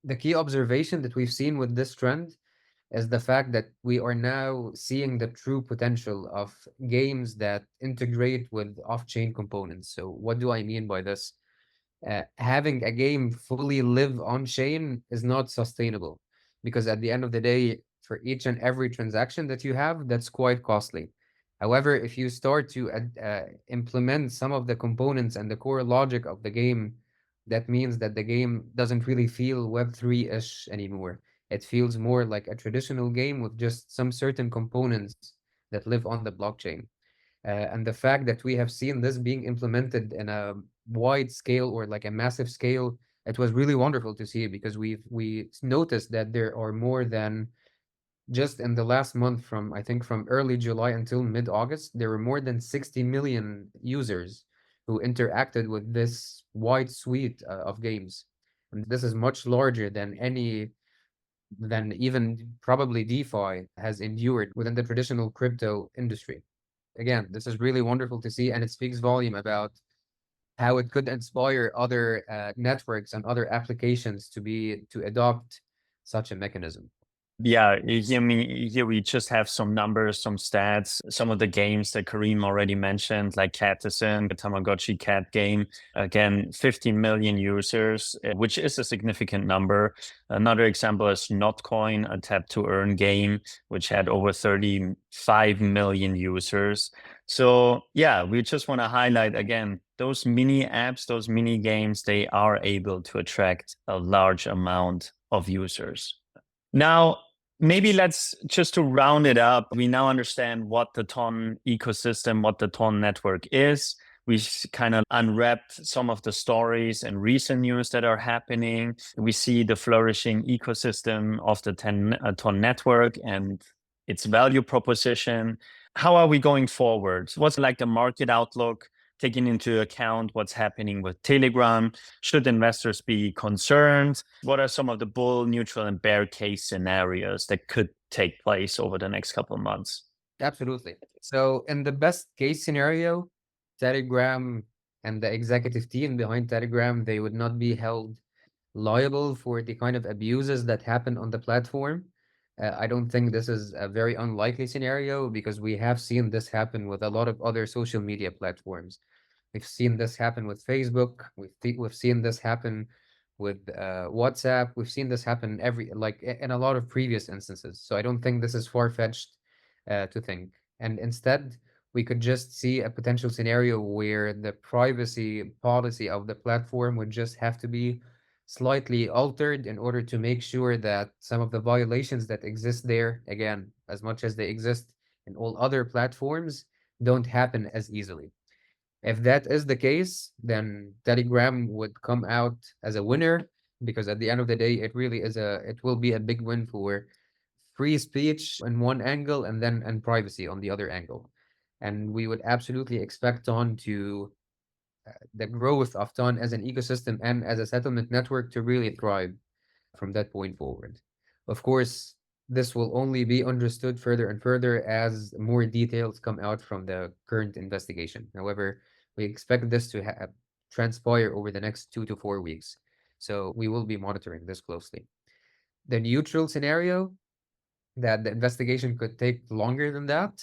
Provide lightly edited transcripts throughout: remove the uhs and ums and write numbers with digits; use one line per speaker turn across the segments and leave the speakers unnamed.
The key observation that we've seen with this trend is the fact that we are now seeing the true potential of games that integrate with off-chain components. So what do I mean by this? Having a game fully live on chain is not sustainable, because at the end of the day, for each and every transaction that you have, that's quite costly. However, if you start to implement some of the components and the core logic of the game, that means that the game doesn't really feel Web3-ish anymore. It feels more like a traditional game with just some certain components that live on the blockchain. And the fact that we have seen this being implemented in a wide scale or like a massive scale, it was really wonderful to see, because we noticed that there are more than, just in the last month, from I think from early July until mid-August, there were more than 60 million users who interacted with this wide suite of games. And this is much larger than even probably DeFi has endured within the traditional crypto industry. Again, this is really wonderful to see, and it speaks volume about how it could inspire other networks and other applications to adopt such a mechanism.
Yeah, here, here we just have some numbers, some stats. Some of the games that Kareem already mentioned, like Catison, the Tamagotchi cat game. Again, 15 million users, which is a significant number. Another example is Notcoin, a tap to earn game, which had over 35 million users. So yeah, we just want to highlight again, those mini apps, those mini games, they are able to attract a large amount of users. Now, maybe let's just to round it up, we now understand what the Ton ecosystem, what the Ton network is. We kind of unwrapped some of the stories and recent news that are happening. We see the flourishing ecosystem of the Ton network and its value proposition. How are we going forward? What's like the market outlook, taking into account what's happening with Telegram? Should investors be concerned? What are some of the bull, neutral, and bear case scenarios that could take place over the next couple of months?
Absolutely. So in the best case scenario, Telegram and the executive team behind Telegram, they would not be held liable for the kind of abuses that happen on the platform. I don't think this is a very unlikely scenario, because we have seen this happen with a lot of other social media platforms. We've seen this happen with Facebook. We've seen this happen with WhatsApp. We've seen this happen in a lot of previous instances. So I don't think this is far-fetched to think. And instead, we could just see a potential scenario where the privacy policy of the platform would just have to be slightly altered in order to make sure that some of the violations that exist there, again, as much as they exist in all other platforms, don't happen as easily. If that is the case, then Telegram would come out as a winner, because at the end of the day, it will be a big win for free speech in one angle, and privacy on the other angle. And we would absolutely expect the growth of Ton as an ecosystem and as a settlement network to really thrive from that point forward. Of course, this will only be understood further and further as more details come out from the current investigation. However, we expect this to transpire over the next 2 to 4 weeks. So we will be monitoring this closely. The neutral scenario, that the investigation could take longer than that,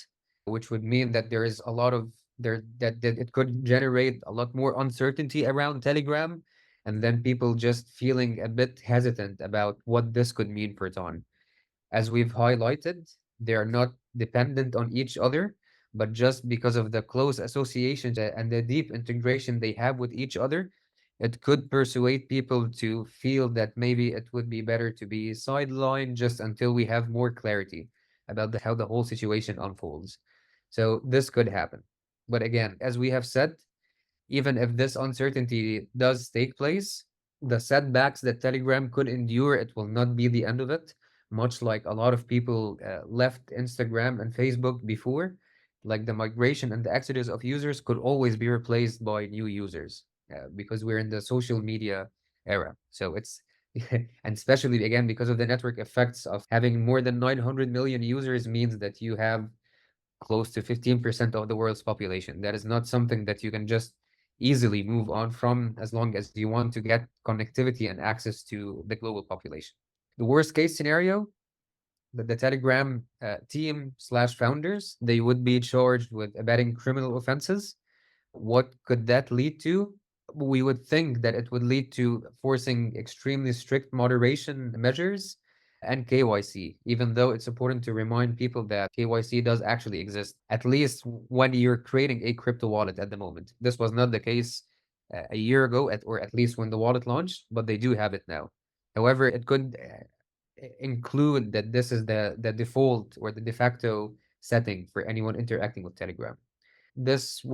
which would mean that there is a lot of there that it could generate a lot more uncertainty around Telegram, and then people just feeling a bit hesitant about what this could mean for Ton. As we've highlighted, they are not dependent on each other, but just because of the close associations and the deep integration they have with each other, it could persuade people to feel that maybe it would be better to be sidelined just until we have more clarity about how the whole situation unfolds. So this could happen. But again, as we have said, even if this uncertainty does take place, the setbacks that Telegram could endure, it will not be the end of it. Much like a lot of people left Instagram and Facebook before, like the migration and the exodus of users could always be replaced by new users, because we're in the social media era. So it's, and especially again, because of the network effects of having more than 900 million users means that you have close to 15% of the world's population. That is not something that you can just easily move on from, as long as you want to get connectivity and access to the global population. The worst case scenario, that the Telegram team slash founders, they would be charged with abetting criminal offenses. What could that lead to? We would think that it would lead to forcing extremely strict moderation measures and KYC, even though it's important to remind people that KYC does actually exist, at least when you're creating a crypto wallet at the moment. This was not the case a year ago, or at least when the wallet launched, but they do have it now. However, it could include that this is the default or the de facto setting for anyone interacting with Telegram. This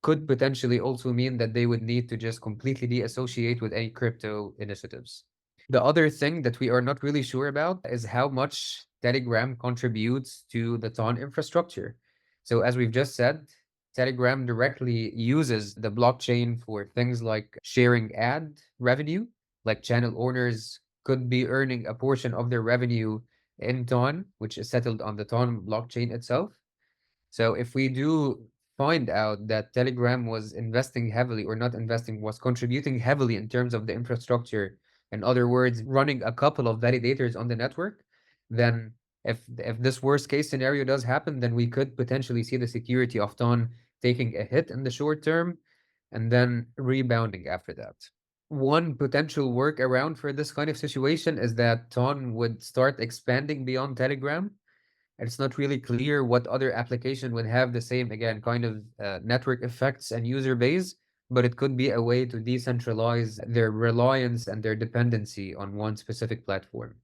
could potentially also mean that they would need to just completely deassociate with any crypto initiatives. The other thing that we are not really sure about is how much Telegram contributes to the TON infrastructure. So as we've just said, Telegram directly uses the blockchain for things like sharing ad revenue, like channel owners could be earning a portion of their revenue in TON, which is settled on the TON blockchain itself. So if we do find out that Telegram was investing heavily, or not investing, was contributing heavily in terms of the infrastructure, in other words, running a couple of validators on the network, then if this worst case scenario does happen, then we could potentially see the security of TON taking a hit in the short term and then rebounding after that. One potential workaround for this kind of situation is that TON would start expanding beyond Telegram. It's not really clear what other application would have the same, again, kind of network effects and user base, but it could be a way to decentralize their reliance and their dependency on one specific platform.